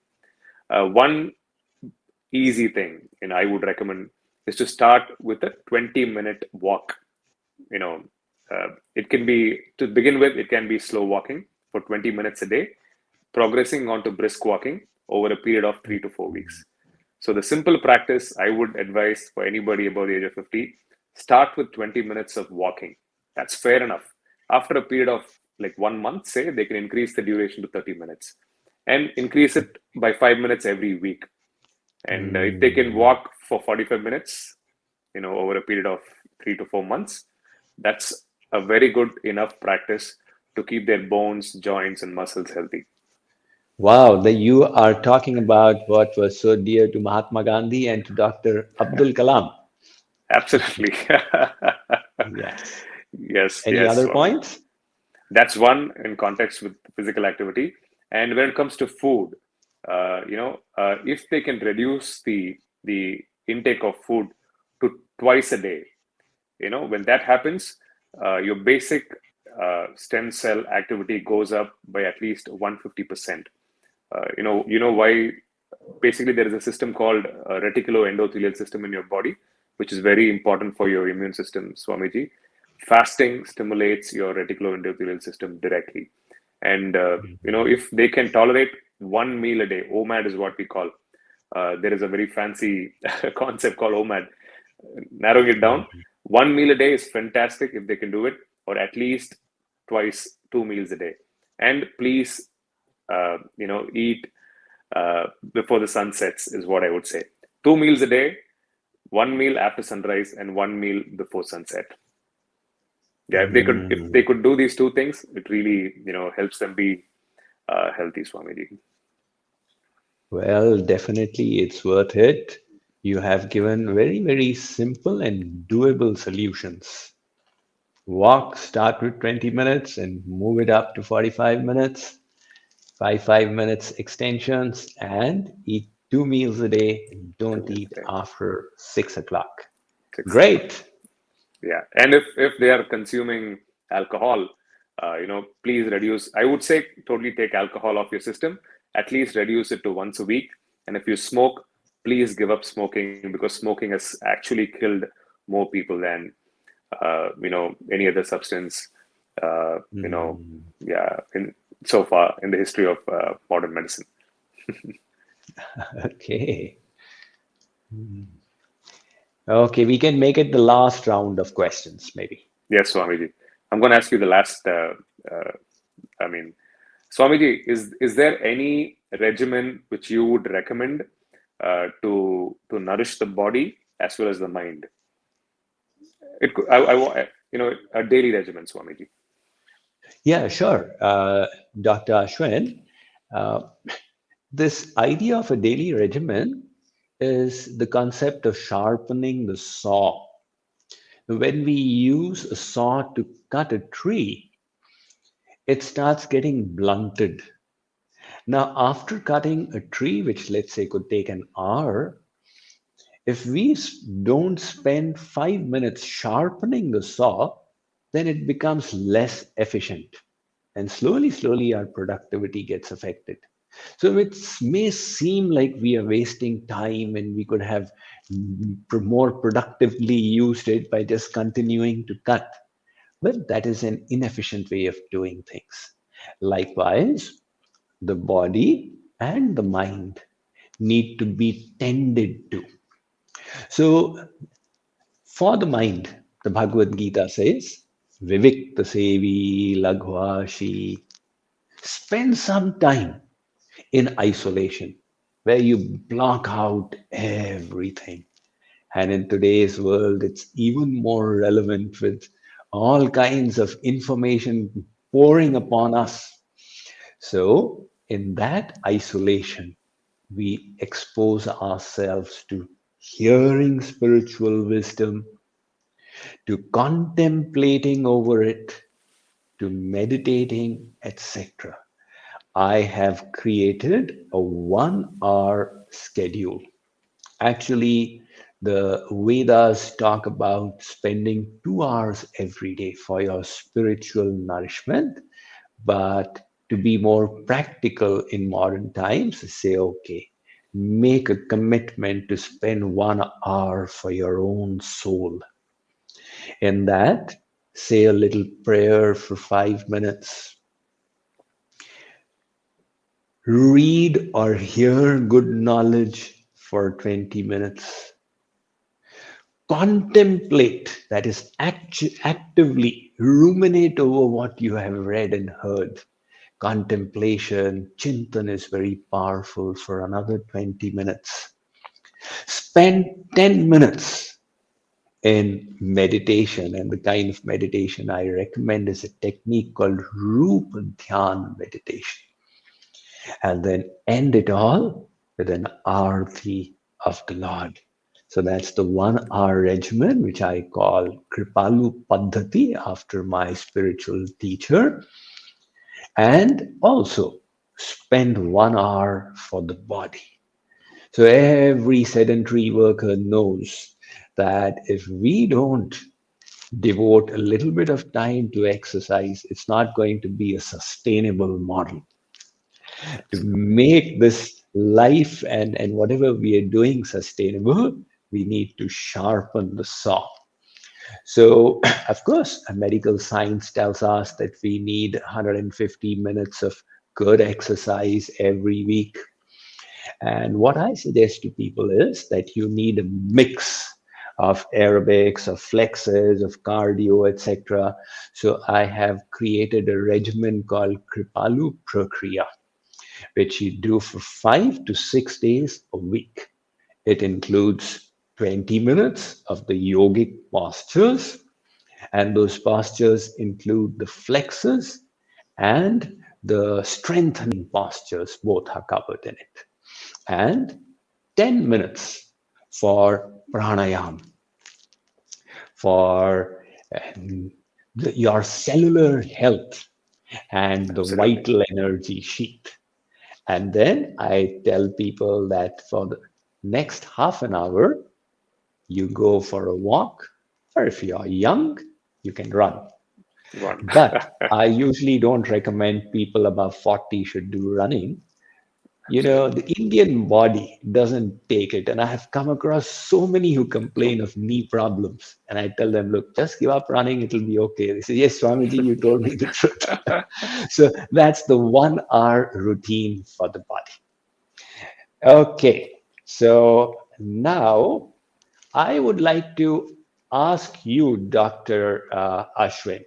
One easy thing, I would recommend is to start with a 20-minute walk. It can be, to begin with, it can be slow walking for 20 minutes a day, progressing on to brisk walking over a period of 3 to 4 weeks. So the simple practice I would advise for anybody above the age of 50, start with 20 minutes of walking. That's fair enough. After a period of like 1 month, say, they can increase the duration to 30 minutes and increase it by 5 minutes every week. And if they can walk for 45 minutes, over a period of 3 to 4 months, that's a very good enough practice to keep their bones, joints, and muscles healthy. Wow, that you are talking about what was so dear to Mahatma Gandhi and to Dr. Abdul Kalam. Absolutely. Yes. Yes, Any yes. other points? That's one in context with physical activity. And when it comes to food, if they can reduce the intake of food to twice a day, when that happens, your basic stem cell activity goes up by at least 150%. Why? Basically, there is a system called reticuloendothelial system in your body, which is very important for your immune system, Swamiji. Fasting stimulates your reticuloendothelial system directly. And, if they can tolerate one meal a day, OMAD is what we call. There is a very fancy concept called OMAD. Narrowing it down, one meal a day is fantastic if they can do it, or at least twice, 2 meals a day. And please, eat before the sun sets is what I would say. 2 meals a day, one meal after sunrise, and one meal before sunset. Yeah, if they could do these two things, it really helps them be healthy, Swamiji. Well, definitely it's worth it. You have given very, very simple and doable solutions. Walk, start with 20 minutes and move it up to 45 minutes. 5 minutes extensions, and eat 2 meals a day. Don't eat after 6 o'clock. Great. Yeah, and if they are consuming alcohol, please reduce. I would say totally take alcohol off your system. At least reduce it to once a week. And if you smoke, please give up smoking, because smoking has actually killed more people than any other substance. You know, Mm. yeah, so far in the history of modern medicine. Okay. Mm. Okay, we can make it the last round of questions, maybe. Yes, Swamiji. I'm going to ask you the last. Uh, I mean, Swamiji, is there any regimen which you would recommend to nourish the body as well as the mind? I want a daily regimen, Swamiji. Yeah, sure. Dr. Ashwin, uh, this idea of a daily regimen is the concept of sharpening the saw. When we use a saw to cut a tree, it starts getting blunted. Now, after cutting a tree, which let's say could take an hour, if we don't spend 5 minutes sharpening the saw, then it becomes less efficient. And slowly, slowly, our productivity gets affected. So it may seem like we are wasting time and we could have more productively used it by just continuing to cut. But that is an inefficient way of doing things. Likewise, the body and the mind need to be tended to. So, for the mind, the Bhagavad Gita says, Vivikta Sevi Laghvashi. Spend some time in isolation where you block out everything. And in today's world, it's even more relevant with all kinds of information pouring upon us. So, in that isolation, we expose ourselves to hearing spiritual wisdom, to contemplating over it, to meditating, etc. I have created a 1 hour schedule. Actually, the Vedas talk about spending 2 hours every day for your spiritual nourishment. But to be more practical in modern times, say, okay, make a commitment to spend 1 hour for your own soul. In that, say a little prayer for 5 minutes. Read or hear good knowledge for 20 minutes. Contemplate, that is, actively ruminate over what you have read and heard. Contemplation, chintan is very powerful for another 20 minutes. Spend 10 minutes in meditation, and the kind of meditation I recommend is a technique called Rupa Dhyan meditation. And then end it all with an arti of the Lord. So that's the 1 hour regimen, which I call Kripalu Paddhati after my spiritual teacher. And also spend 1 hour for the body. So every sedentary worker knows that if we don't devote a little bit of time to exercise, it's not going to be a sustainable model. To make this life and whatever we are doing sustainable, we need to sharpen the saw. So, of course, medical science tells us that we need 150 minutes of good exercise every week. And what I suggest to people is that you need a mix of aerobics, of flexes, of cardio, etc. So I have created a regimen called Kripalu Prakriya, which you do for 5 to 6 days a week. It includes 20 minutes of the yogic postures, and those postures include the flexes and the strengthening postures, both are covered in it. And 10 minutes for pranayam, for your cellular health and the Absolutely. vital energy sheet. And then I tell people that for the next half an hour, you go for a walk, or if you're young, you can run. One. But I usually don't recommend people above 40 should do running. The Indian body doesn't take it. And I have come across so many who complain of knee problems. And I tell them, look, just give up running, it'll be okay. They say, yes, Swamiji, you told me the truth. So that's the 1 hour routine for the body. Okay, so now I would like to ask you, Dr. Ashwin,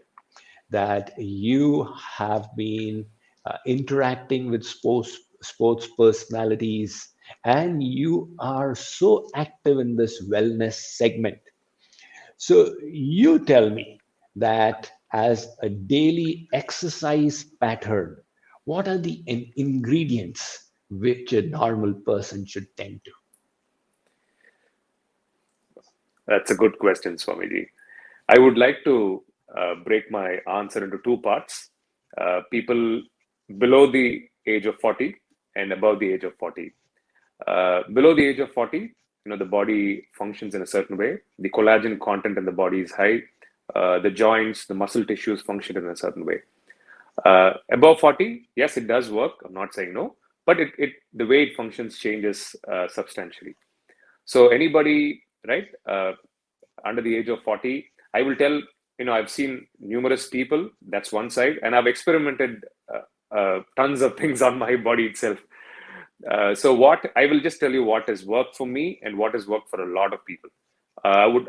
that you have been interacting with sports personalities, and you are so active in this wellness segment. So you tell me that as a daily exercise pattern, what are the ingredients which a normal person should tend to? That's a good question, Swamiji. I would like to break my answer into two parts. People below the age of 40 and above the age of 40. Below the age of 40, the body functions in a certain way. The collagen content in the body is high. The joints, the muscle tissues function in a certain way. Above 40, yes, it does work. I'm not saying no, but the way it functions changes substantially. So anybody, right, under the age of 40, I will tell, I've seen numerous people, that's one side, and I've experimented tons of things on my body itself. So what I will just tell you what has worked for me and what has worked for a lot of people. I would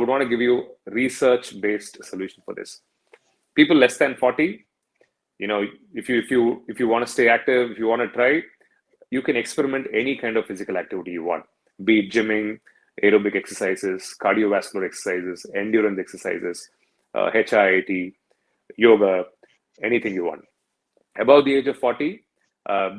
want to give you research-based solution for this. People less than 40, if you want to stay active, if you want to try, you can experiment any kind of physical activity you want, be it gymming, aerobic exercises, cardiovascular exercises, endurance exercises, HIIT, yoga, anything you want. Above the age of 40,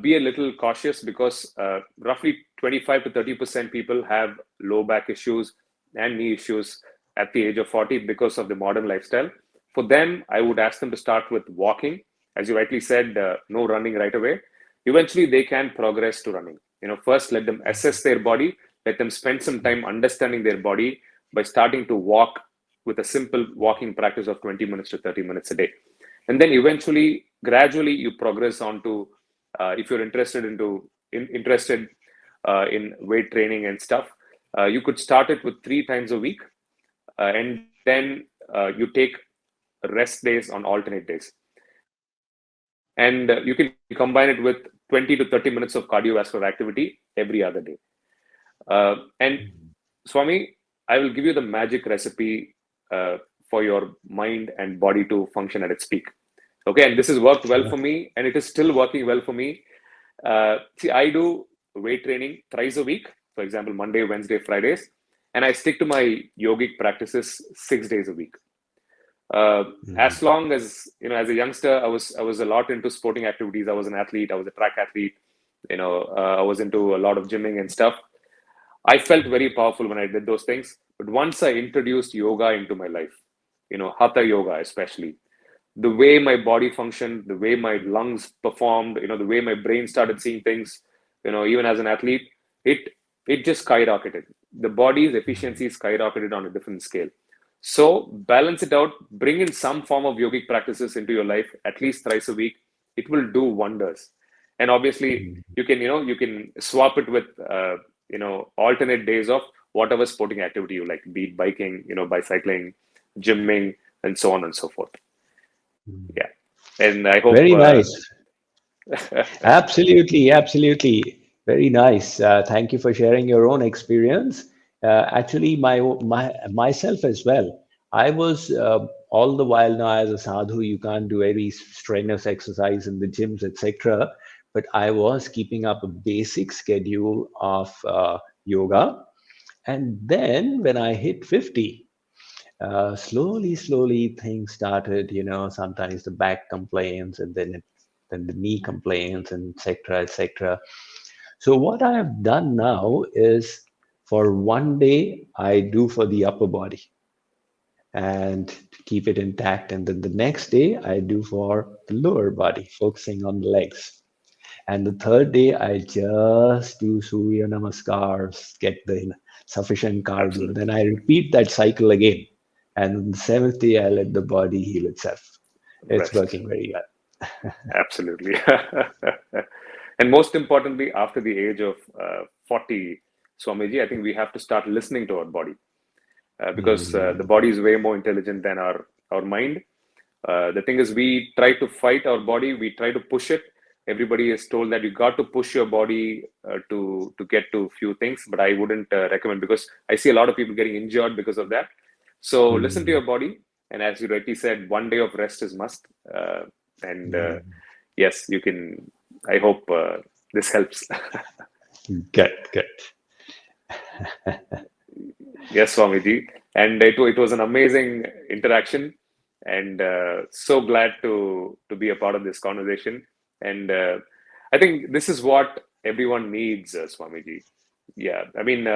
be a little cautious because roughly 25 to 30% people have low back issues and knee issues at the age of 40 because of the modern lifestyle. For them, I would ask them to start with walking. As you rightly said, no running right away. Eventually, they can progress to running. First, let them assess their body. Let them spend some time understanding their body by starting to walk with a simple walking practice of 20 minutes to 30 minutes a day. And then eventually, gradually, you progress on to, if you're interested in weight training and stuff, you could start it with 3 times a week. And then you take rest days on alternate days. And you can combine it with 20 to 30 minutes of cardiovascular activity every other day. And Swami, I will give you the magic recipe for your mind and body to function at its peak. Okay, and this has worked well for me, and it is still working well for me. See, I do weight training thrice a week, for example, Monday, Wednesday, Fridays, and I stick to my yogic practices 6 days a week. As long as, as a youngster, I was a lot into sporting activities. I was an athlete. I was a track athlete. I was into a lot of gymming and stuff. I felt very powerful when I did those things. But once I introduced yoga into my life, hatha yoga especially, the way my body functioned, the way my lungs performed, the way my brain started seeing things, even as an athlete, it just skyrocketed. The body's efficiency skyrocketed on a different scale. So balance it out, bring in some form of yogic practices into your life, at least thrice a week. It will do wonders. And obviously you can swap it with, alternate days of whatever sporting activity you like, be it biking, bicycling, gymming, and so on and so forth. Yeah. And I hope. Very nice. Absolutely. Very nice. Thank you for sharing your own experience. Actually, myself as well. I was all the while now as a sadhu. You can't do any strenuous exercise in the gyms, etc. But I was keeping up a basic schedule of yoga, and then when I hit 50, slowly things started. Sometimes the back complains, and then the knee complains, and etc. So what I have done now is, for one day I do for the upper body and to keep it intact, and then the next day I do for the lower body, focusing on the legs. And the third day I just do Surya Namaskars, get the sufficient cardio. Absolutely. Then I repeat that cycle again. And the seventh day I let the body heal itself. It's Rest. working very well. Absolutely. And most importantly, after the age of 40, Swamiji, I think we have to start listening to our body, because the body is way more intelligent than our mind. The thing is, we try to fight our body, we try to push it. Everybody is told that you got to push your body to get to few things, but I wouldn't recommend, because I see a lot of people getting injured because of that. So listen to your body, and as you rightly said, one day of rest is must. And yes, you can. I hope this helps. Good. Yes, Swamiji, and it was an amazing interaction, and so glad to be a part of this conversation. And I think this is what everyone needs, Swamiji. Yeah, I mean,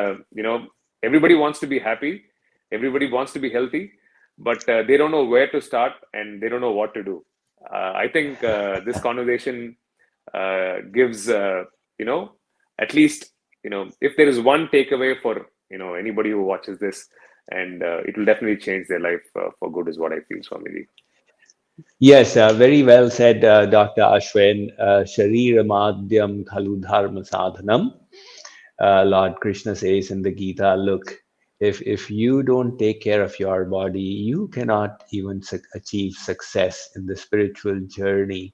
everybody wants to be happy, everybody wants to be healthy, but they don't know where to start and they don't know what to do. I think this conversation gives, at least, if there is one takeaway for, anybody who watches this, and it will definitely change their life for good, is what I feel, Swamiji. Yes, very well said, Dr. Ashwin. Sharira madhyam khalu dharma sadhanam. Lord Krishna says in the Gita, look, if you don't take care of your body, you cannot even achieve success in the spiritual journey.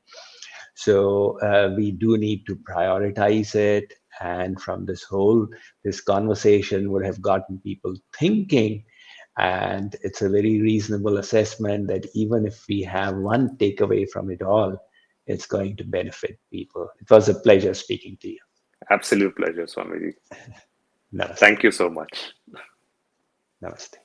So we do need to prioritize it. And from this conversation would have gotten people thinking. And it's a very reasonable assessment that even if we have one takeaway from it all, it's going to benefit people. It was a pleasure speaking to you. Absolute pleasure, Swamiji. Namaste. Thank you so much. Namaste.